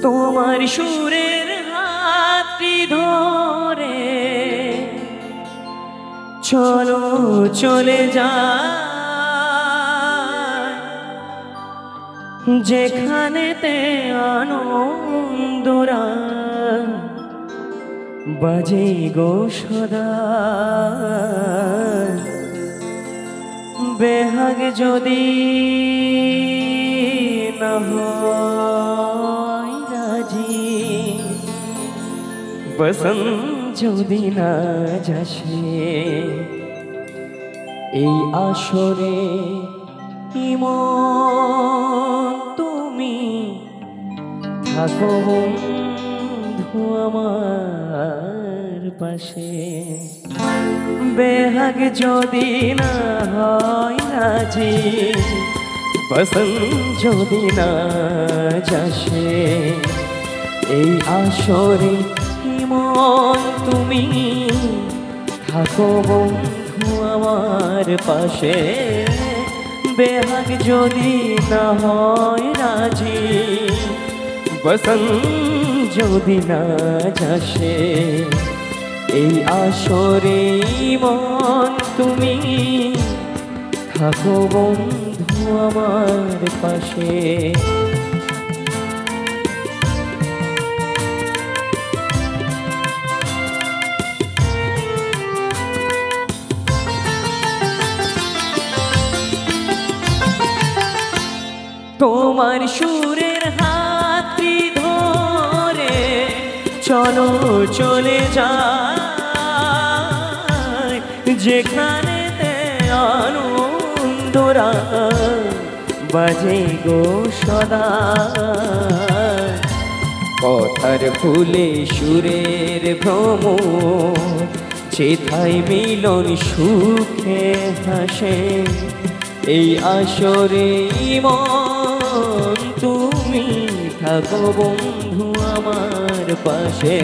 তোমার সুরের হাতটি ধরে চলো চলে যায় যেখানেতে আনন্দরা বাজে গো সদা। বেহাগ যদি না হয় রাজি, বসন্ত যদি না যাসে এই আসরে ইমন তুমি থাকো বন্ধু আমার পাশে। বেহাগ যদি না হয় রাজি, বসন্ত যদি না যাসে এই আসরে ইমন তুমি থাকো বন্ধু আমার পাশে। বেহাগ যদি না হয় রাজি, বসন্ত যদি না যাসে এই আসরে মন তুমি থাকো বন্ধু আমার পাশে। তোমার সুরের হাতটি ধরে চলো চলে যায় যেখানেতে আনন্দরা বাজে গো সদা। কথার ফুলে সুরের ভ্রমর যেথায় মিলন সুখে হাসে এই আসরে মন তুমি থাকো বন্ধু আমার পাশে।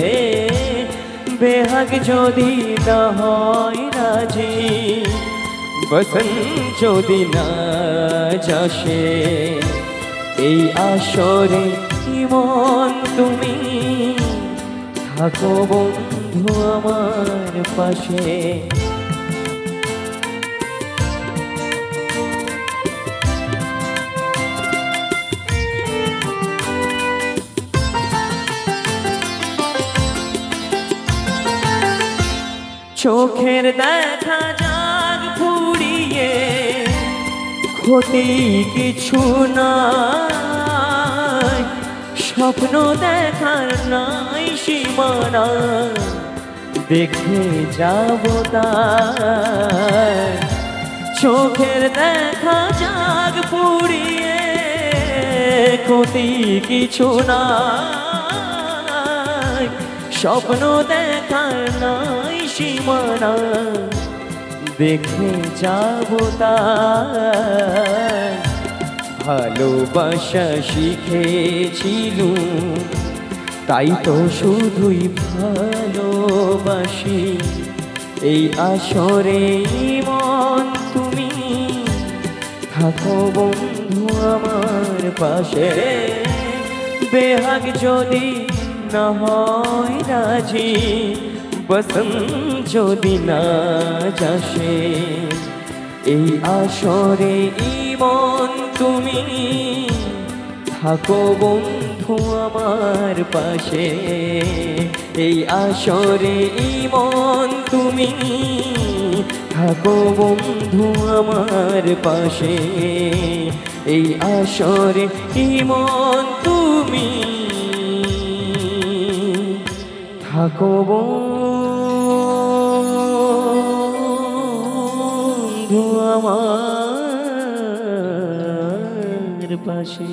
বেহাগ যদি না হয় রাজি, বসন্ত যদি না যাসে এই আসরে মন তুমি থাকো বন্ধু আমার পাশে। চোখের দেখা যাক ফুরিয়ে ক্ষতি কিছু নাই, স্বপ্ন দেখার নাই সীমানা দেখে যাব তাই। চোখের দেখা যাক ফুরিয়ে ক্ষতি কিছু নাই, স্বপ্ন দেখার নাই সীমানা দেখে যাব তাই। ভালোবাসা শিখেছিলুম তাই তো শুধুই ভালোবাসি এই আসরে মন তুমি থাকো বন্ধু আমার পাশে। বেহাগ যদি না হয় রাজি, বসন্ত যদি না যাসে এই আসরে মন তুমি থাকো বন্ধু আমার পাশে। এই আসরে মন তুমি থাকো বন্ধু আমার পাশে। এই আসরে মন তুমি থাকো বন্ধু আমার পাশে।